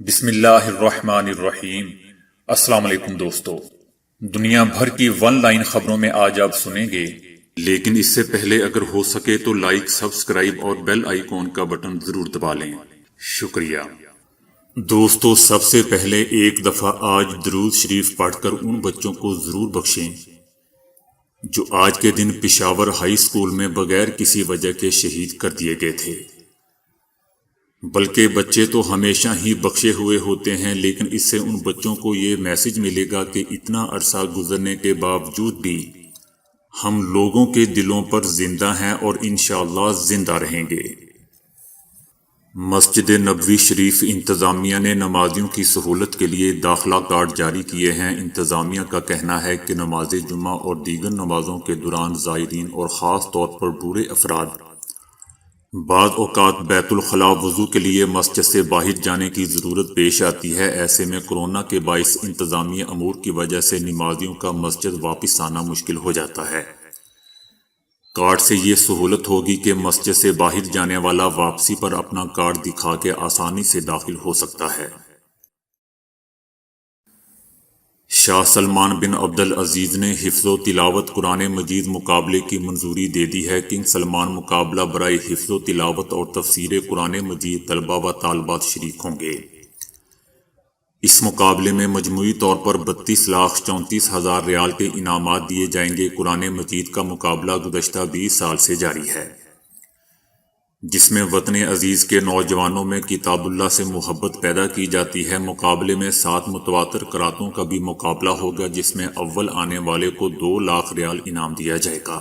بسم اللہ الرحمن الرحیم۔ السلام علیکم دوستو، دنیا بھر کی ون لائن خبروں میں آج آپ سنیں گے، لیکن اس سے پہلے اگر ہو سکے تو لائک، سبسکرائب اور بیل آئیکن کا بٹن ضرور دبا لیں۔ شکریہ دوستو۔ سب سے پہلے ایک دفعہ آج درود شریف پڑھ کر ان بچوں کو ضرور بخشیں جو آج کے دن پشاور ہائی اسکول میں بغیر کسی وجہ کے شہید کر دیے گئے تھے۔ بلکہ بچے تو ہمیشہ ہی بخشے ہوئے ہوتے ہیں، لیکن اس سے ان بچوں کو یہ میسج ملے گا کہ اتنا عرصہ گزرنے کے باوجود بھی ہم لوگوں کے دلوں پر زندہ ہیں اور انشاءاللہ زندہ رہیں گے۔ مسجد نبوی شریف انتظامیہ نے نمازیوں کی سہولت کے لیے داخلہ کارڈ جاری کیے ہیں۔ انتظامیہ کا کہنا ہے کہ نماز جمعہ اور دیگر نمازوں کے دوران زائرین اور خاص طور پر بوڑھے افراد بعض اوقات بیت الخلاء وضو کے لیے مسجد سے باہر جانے کی ضرورت پیش آتی ہے۔ ایسے میں کورونا کے باعث انتظامی امور کی وجہ سے نمازیوں کا مسجد واپس آنا مشکل ہو جاتا ہے۔ کارڈ سے یہ سہولت ہوگی کہ مسجد سے باہر جانے والا واپسی پر اپنا کارڈ دکھا کے آسانی سے داخل ہو سکتا ہے۔ شاہ سلمان بن عبدالعزیز نے حفظ و تلاوت قرآن مجید مقابلے کی منظوری دے دی ہے۔ کنگ سلمان مقابلہ برائے حفظ و تلاوت اور تفسیر قرآن مجید طلباء و طالبات شریک ہوں گے۔ اس مقابلے میں مجموعی طور پر 32,34,000 ریال کے انعامات دیے جائیں گے۔ قرآن مجید کا مقابلہ گزشتہ 20 سال سے جاری ہے، جس میں وطن عزیز کے نوجوانوں میں کتاب اللہ سے محبت پیدا کی جاتی ہے۔ مقابلے میں 7 متواتر قراتوں کا بھی مقابلہ ہوگا، جس میں اول آنے والے کو 2 لاکھ ریال انعام دیا جائے گا،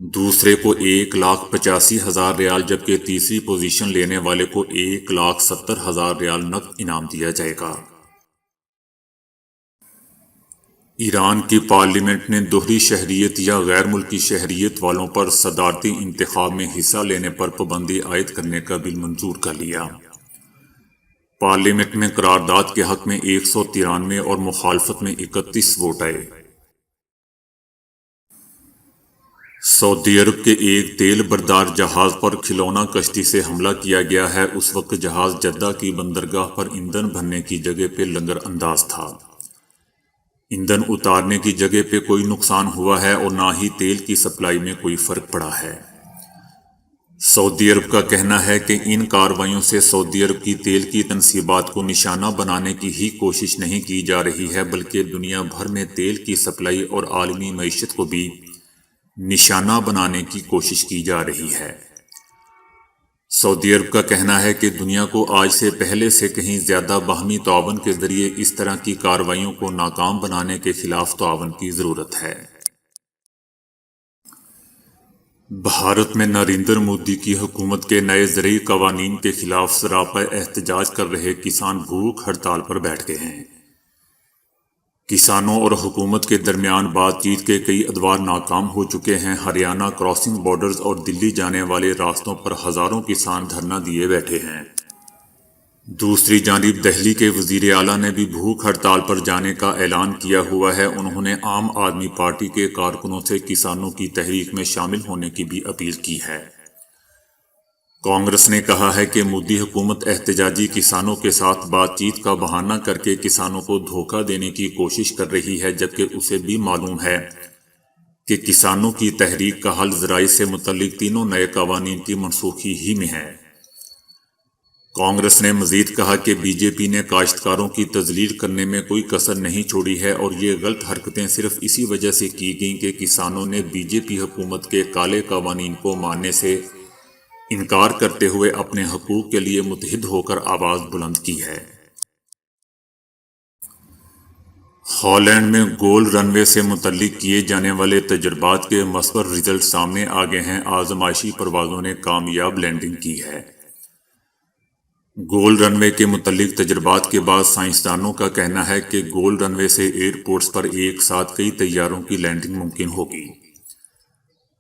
دوسرے کو 1,85,000 ریال، جبکہ تیسری پوزیشن لینے والے کو 1,70,000 ریال نقد انعام دیا جائے گا۔ ایران کی پارلیمنٹ نے دوہری شہریت یا غیر ملکی شہریت والوں پر صدارتی انتخاب میں حصہ لینے پر پابندی عائد کرنے کا بل منظور کر لیا۔ پارلیمنٹ میں قرارداد کے حق میں 193 اور مخالفت میں 31 ووٹ آئے۔ سعودی عرب کے ایک تیل بردار جہاز پر کھلونا کشتی سے حملہ کیا گیا ہے۔ اس وقت جہاز جدہ کی بندرگاہ پر ایندھن بھرنے کی جگہ پہ لنگر انداز تھا۔ ایندھن اتارنے کی جگہ پہ کوئی نقصان ہوا ہے اور نہ ہی تیل کی سپلائی میں کوئی فرق پڑا ہے۔ سعودی عرب کا کہنا ہے کہ ان کارروائیوں سے سعودی عرب کی تیل کی تنصیبات کو نشانہ بنانے کی ہی کوشش نہیں کی جا رہی ہے، بلکہ دنیا بھر میں تیل کی سپلائی اور عالمی معیشت کو بھی نشانہ بنانے کی کوشش کی جا رہی ہے۔ سعودی عرب کا کہنا ہے کہ دنیا کو آج سے پہلے سے کہیں زیادہ باہمی تعاون کے ذریعے اس طرح کی کارروائیوں کو ناکام بنانے کے خلاف تعاون کی ضرورت ہے۔ بھارت میں نریندر مودی کی حکومت کے نئے زرعی قوانین کے خلاف سراپا احتجاج کر رہے کسان بھوک ہڑتال پر بیٹھ گئے ہیں۔ کسانوں اور حکومت کے درمیان بات چیت کے کئی ادوار ناکام ہو چکے ہیں۔ ہریانہ کراسنگ بارڈرز اور دلی جانے والے راستوں پر ہزاروں کسان دھرنا دیے بیٹھے ہیں۔ دوسری جانب دہلی کے وزیر اعلیٰ نے بھی بھوک ہڑتال پر جانے کا اعلان کیا ہوا ہے۔ انہوں نے عام آدمی پارٹی کے کارکنوں سے کسانوں کی تحریک میں شامل ہونے کی بھی اپیل کی ہے۔ کانگریس نے کہا ہے کہ مودی حکومت احتجاجی کسانوں کے ساتھ بات چیت کا بہانہ کر کے کسانوں کو دھوکہ دینے کی کوشش کر رہی ہے، جبکہ اسے بھی معلوم ہے کہ کسانوں کی تحریک کا حل زراعت سے متعلق تینوں نئے قوانین کی منسوخی ہی میں ہے۔ کانگریس نے مزید کہا کہ بی جے پی نے کاشتکاروں کی تذلیل کرنے میں کوئی کسر نہیں چھوڑی ہے اور یہ غلط حرکتیں صرف اسی وجہ سے کی گئیں کہ کسانوں نے بی جے پی حکومت کے کالے قوانین کو ماننے سے انکار کرتے ہوئے اپنے حقوق کے لیے متحد ہو کر آواز بلند کی ہے۔ ہالینڈ میں گول رن وے سے متعلق کیے جانے والے تجربات کے مثبت رزلٹ سامنے آ گئے ہیں۔ آزمائشی پروازوں نے کامیاب لینڈنگ کی ہے۔ گول رن وے کے متعلق تجربات کے بعد سائنسدانوں کا کہنا ہے کہ گول رن وے سے ایئرپورٹس پر ایک ساتھ کئی طیاروں کی لینڈنگ ممکن ہوگی۔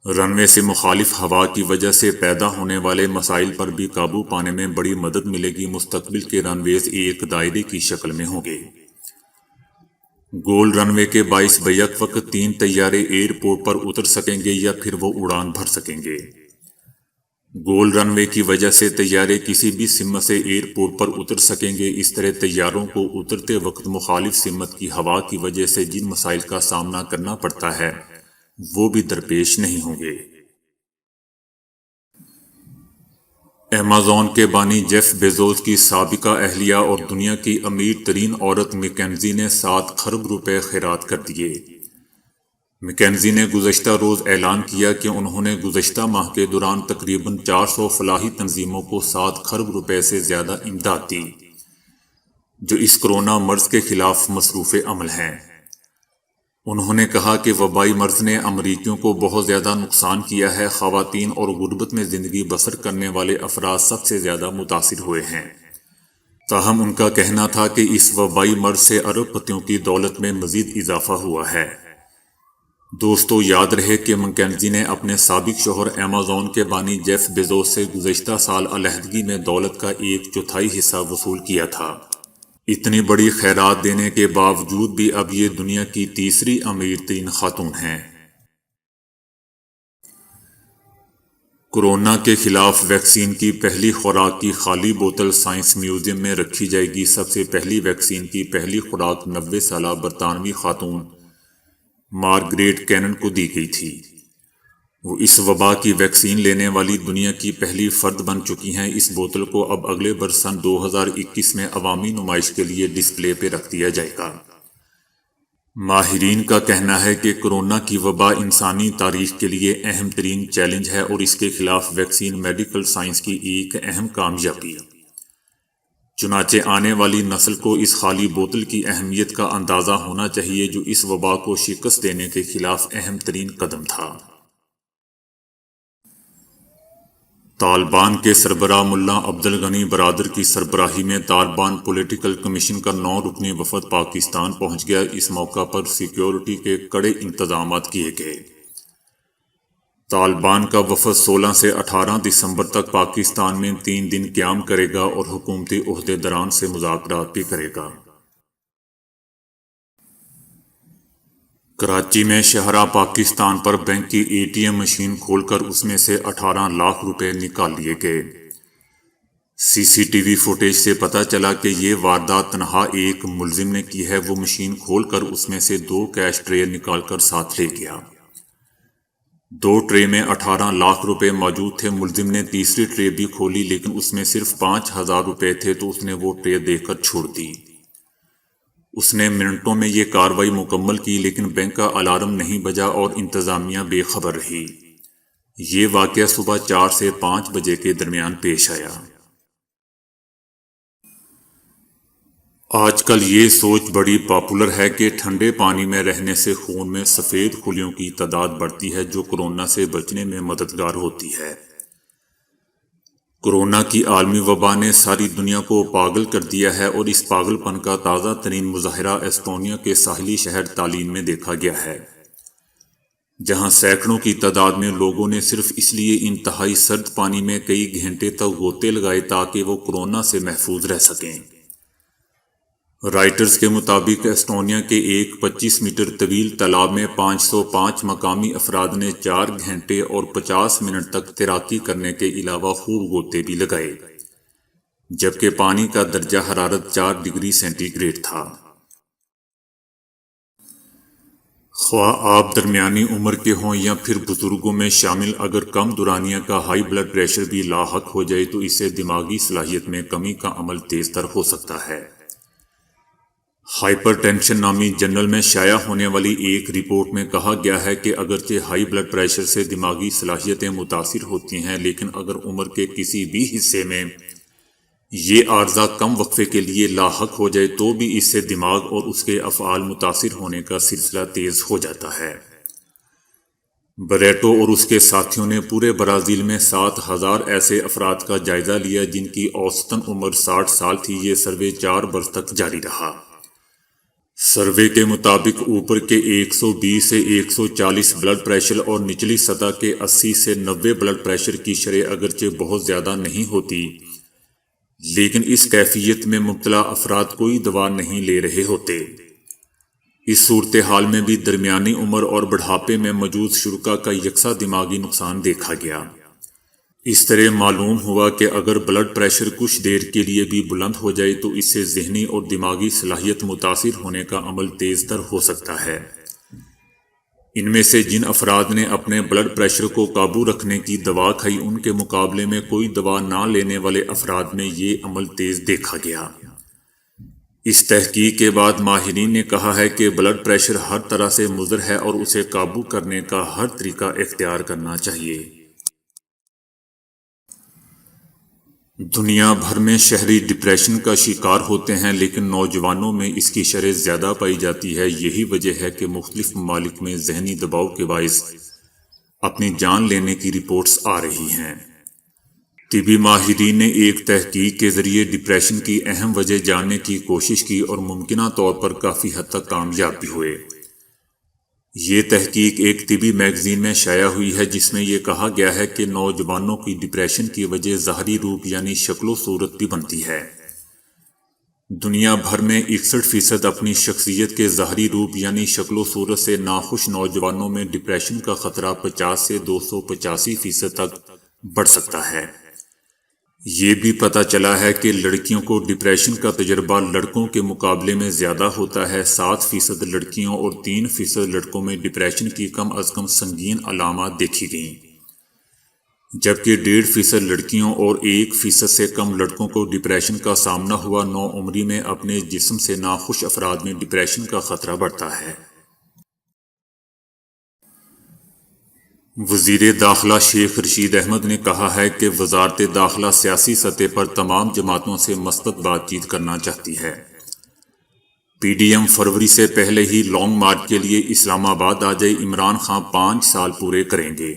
رن وے سے مخالف ہوا کی وجہ سے پیدا ہونے والے مسائل پر بھی قابو پانے میں بڑی مدد ملے گی۔ مستقبل کے رن ویز ایک دائرے کی شکل میں ہوں گے۔ گول رن وے کے باعث بیک وقت 3 طیارے ایئرپورٹ پر اتر سکیں گے یا پھر وہ اڑان بھر سکیں گے۔ گول رن وے کی وجہ سے طیارے کسی بھی سمت سے ایئرپورٹ پر اتر سکیں گے۔ اس طرح طیاروں کو اترتے وقت مخالف سمت کی ہوا کی وجہ سے جن مسائل کا سامنا کرنا پڑتا ہے وہ بھی درپیش نہیں ہوں گے۔ ایمیزون کے بانی جیف بیزوس کی سابقہ اہلیہ اور دنیا کی امیر ترین عورت مکینزی نے 7 کھرب روپے خیرات کر دیے۔ مکینزی نے گزشتہ روز اعلان کیا کہ انہوں نے گزشتہ ماہ کے دوران تقریباً 400 فلاحی تنظیموں کو 7 کھرب روپے سے زیادہ امداد دی، جو اس کرونا مرض کے خلاف مصروف عمل ہیں۔ انہوں نے کہا کہ وبائی مرض نے امریکیوں کو بہت زیادہ نقصان کیا ہے۔ خواتین اور غربت میں زندگی بسر کرنے والے افراد سب سے زیادہ متاثر ہوئے ہیں۔ تاہم ان کا کہنا تھا کہ اس وبائی مرض سے ارب پتیوں کی دولت میں مزید اضافہ ہوا ہے۔ دوستو، یاد رہے کہ مکینزی نے اپنے سابق شوہر ایمیزون کے بانی جیف بیزوس سے گزشتہ سال علیحدگی میں دولت کا 1/4 حصہ وصول کیا تھا۔ اتنی بڑی خیرات دینے کے باوجود بھی اب یہ دنیا کی تیسری امیر ترین خاتون ہیں۔ کورونا کے خلاف ویکسین کی پہلی خوراک کی خالی بوتل سائنس میوزیم میں رکھی جائے گی۔ سب سے پہلی ویکسین کی پہلی خوراک 90 سالہ برطانوی خاتون مارگریٹ کینن کو دی گئی تھی۔ وہ اس وبا کی ویکسین لینے والی دنیا کی پہلی فرد بن چکی ہیں۔ اس بوتل کو اب اگلے برس سن 2021 میں عوامی نمائش کے لیے ڈسپلے پہ رکھ دیا جائے گا۔ ماہرین کا کہنا ہے کہ کورونا کی وبا انسانی تاریخ کے لیے اہم ترین چیلنج ہے اور اس کے خلاف ویکسین میڈیکل سائنس کی ایک اہم کامیابی۔ چنانچہ آنے والی نسل کو اس خالی بوتل کی اہمیت کا اندازہ ہونا چاہیے، جو اس وبا کو شکست دینے کے خلاف اہم ترین قدم تھا۔ طالبان کے سربراہ ملا عبدالغنی برادر کی سربراہی میں طالبان پولیٹیکل کمیشن کا 9 رکنی وفد پاکستان پہنچ گیا۔ اس موقع پر سیکیورٹی کے کڑے انتظامات کیے گئے۔ طالبان کا وفد 16 سے 18 دسمبر تک پاکستان میں 3 دن قیام کرے گا اور حکومتی عہدیداران سے مذاکرات بھی کرے گا۔ کراچی میں شہرہ پاکستان پر بینک کی ATM مشین کھول کر اس میں سے 18 لاکھ روپے نکال لیے گئے۔ CCTV فوٹیج سے پتہ چلا کہ یہ واردات تنہا ایک ملزم نے کی ہے۔ وہ مشین کھول کر اس میں سے 2 کیش ٹرے نکال کر ساتھ لے گیا۔ 2 ٹرے میں 18 لاکھ روپے موجود تھے۔ ملزم نے تیسری ٹرے بھی کھولی لیکن اس میں صرف 5,000 روپے تھے تو اس نے وہ ٹرے دے کر چھوڑ دی۔ اس نے منٹوں میں یہ کارروائی مکمل کی لیکن بینک کا الارم نہیں بجا اور انتظامیہ بے خبر رہی۔ یہ واقعہ صبح 4 سے 5 بجے کے درمیان پیش آیا۔ آج کل یہ سوچ بڑی پاپولر ہے کہ ٹھنڈے پانی میں رہنے سے خون میں سفید خلیوں کی تعداد بڑھتی ہے، جو کورونا سے بچنے میں مددگار ہوتی ہے۔ کورونا کی عالمی وبا نے ساری دنیا کو پاگل کر دیا ہے اور اس پاگل پن کا تازہ ترین مظاہرہ ایسٹونیا کے ساحلی شہر تالین میں دیکھا گیا ہے، جہاں سینکڑوں کی تعداد میں لوگوں نے صرف اس لیے انتہائی سرد پانی میں کئی گھنٹے تک غوطے لگائے تاکہ وہ کورونا سے محفوظ رہ سکیں۔ رائٹرز کے مطابق ایسٹونیا کے ایک 25 میٹر طویل تالاب میں 505 مقامی افراد نے 4 گھنٹے اور 50 منٹ تک تیراکی کرنے کے علاوہ خوب غوطے بھی لگائے، جبکہ پانی کا درجہ حرارت 4 ڈگری سینٹی گریڈ تھا۔ خواہ آپ درمیانی عمر کے ہوں یا پھر بزرگوں میں شامل، اگر کم دورانیہ کا ہائی بلڈ پریشر بھی لاحق ہو جائے تو اس سے دماغی صلاحیت میں کمی کا عمل تیز تر ہو سکتا ہے۔ ہائپر ٹینشن نامی جرنل میں شائع ہونے والی ایک رپورٹ میں کہا گیا ہے کہ اگرچہ ہائی بلڈ پریشر سے دماغی صلاحیتیں متاثر ہوتی ہیں، لیکن اگر عمر کے کسی بھی حصے میں یہ عارضہ کم وقفے کے لیے لاحق ہو جائے تو بھی اس سے دماغ اور اس کے افعال متاثر ہونے کا سلسلہ تیز ہو جاتا ہے۔ بریٹو اور اس کے ساتھیوں نے پورے برازیل میں 7,000 ایسے افراد کا جائزہ لیا جن کی اوسطاً عمر 60 سال تھی۔ یہ سروے 4 برس تک جاری رہا۔ سروے کے مطابق اوپر کے 120 سے 140 بلڈ پریشر اور نچلی سطح کے 80 سے 90 بلڈ پریشر کی شرح اگرچہ بہت زیادہ نہیں ہوتی، لیکن اس کیفیت میں مبتلا افراد کوئی دوا نہیں لے رہے ہوتے۔ اس صورتحال میں بھی درمیانی عمر اور بڑھاپے میں موجود شرکاء کا یکساں دماغی نقصان دیکھا گیا۔ اس طرح معلوم ہوا کہ اگر بلڈ پریشر کچھ دیر کے لیے بھی بلند ہو جائے تو اس سے ذہنی اور دماغی صلاحیت متاثر ہونے کا عمل تیز تر ہو سکتا ہے۔ ان میں سے جن افراد نے اپنے بلڈ پریشر کو قابو رکھنے کی دوا کھائی ان کے مقابلے میں کوئی دوا نہ لینے والے افراد میں یہ عمل تیز دیکھا گیا۔ اس تحقیق کے بعد ماہرین نے کہا ہے کہ بلڈ پریشر ہر طرح سے مضر ہے اور اسے قابو کرنے کا ہر طریقہ اختیار کرنا چاہیے۔ دنیا بھر میں شہری ڈپریشن کا شکار ہوتے ہیں، لیکن نوجوانوں میں اس کی شرح زیادہ پائی جاتی ہے۔ یہی وجہ ہے کہ مختلف ممالک میں ذہنی دباؤ کے باعث اپنی جان لینے کی رپورٹس آ رہی ہیں۔ طبی ماہرین نے ایک تحقیق کے ذریعے ڈپریشن کی اہم وجہ جاننے کی کوشش کی اور ممکنہ طور پر کافی حد تک کامیاب بھی ہوئے۔ یہ تحقیق ایک طبی میگزین میں شائع ہوئی ہے جس میں یہ کہا گیا ہے کہ نوجوانوں کی ڈپریشن کی وجہ ظاہری روپ یعنی شکل و صورت بھی بنتی ہے۔ دنیا بھر میں 61% اپنی شخصیت کے ظاہری روپ یعنی شکل و صورت سے ناخوش نوجوانوں میں ڈپریشن کا خطرہ 50 سے 285% تک بڑھ سکتا ہے۔ یہ بھی پتہ چلا ہے کہ لڑکیوں کو ڈپریشن کا تجربہ لڑکوں کے مقابلے میں زیادہ ہوتا ہے۔ 7% لڑکیوں اور 3% لڑکوں میں ڈپریشن کی کم از کم سنگین علامات دیکھی گئیں، جبکہ 1.5% لڑکیوں اور 1% سے کم لڑکوں کو ڈپریشن کا سامنا ہوا۔ نوعمری میں اپنے جسم سے ناخوش افراد میں ڈپریشن کا خطرہ بڑھتا ہے۔ وزیر داخلہ شیخ رشید احمد نے کہا ہے کہ وزارت داخلہ سیاسی سطح پر تمام جماعتوں سے مثبت بات چیت کرنا چاہتی ہے۔ پی ڈی ایم فروری سے پہلے ہی لانگ مارچ کے لیے اسلام آباد آ جائے، عمران خان 5 سال پورے کریں گے۔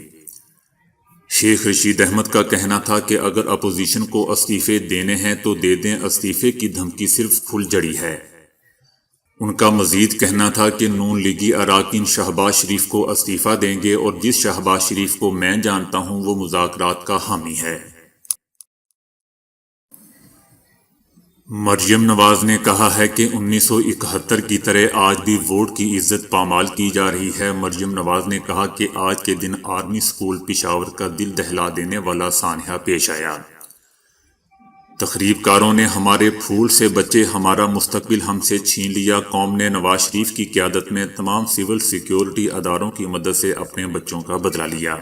شیخ رشید احمد کا کہنا تھا کہ اگر اپوزیشن کو استعفے دینے ہیں تو دے دیں، استعفے کی دھمکی صرف پھل جڑی ہے۔ ان کا مزید کہنا تھا کہ نون لیگی اراکین شہباز شریف کو استعفیٰ دیں گے اور جس شہباز شریف کو میں جانتا ہوں وہ مذاکرات کا حامی ہے۔ مریم نواز نے کہا ہے کہ 1971 کی طرح آج بھی ووٹ کی عزت پامال کی جا رہی ہے۔ مریم نواز نے کہا کہ آج کے دن آرمی اسکول پشاور کا دل دہلا دینے والا سانحہ پیش آیا۔ تخریب کاروں نے ہمارے پھول سے بچے ہمارا مستقبل ہم سے چھین لیا۔ قوم نے نواز شریف کی قیادت میں تمام سول سیکیورٹی اداروں کی مدد سے اپنے بچوں کا بدلہ لیا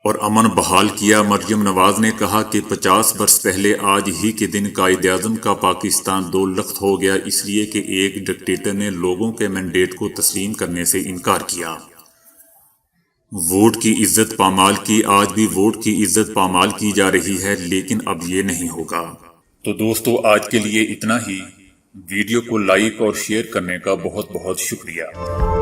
اور امن بحال کیا۔ مریم نواز نے کہا کہ 50 برس پہلے آج ہی کے دن قائد اعظم کا پاکستان 2 لخت ہو گیا، اس لیے کہ ایک ڈکٹیٹر نے لوگوں کے مینڈیٹ کو تسلیم کرنے سے انکار کیا۔ ووٹ کی عزت پامال کی، آج بھی ووٹ کی عزت پامال کی جا رہی ہے، لیکن اب یہ نہیں ہوگا۔ تو دوستو آج کے لیے اتنا ہی۔ ویڈیو کو لائک اور شیئر کرنے کا بہت بہت شکریہ۔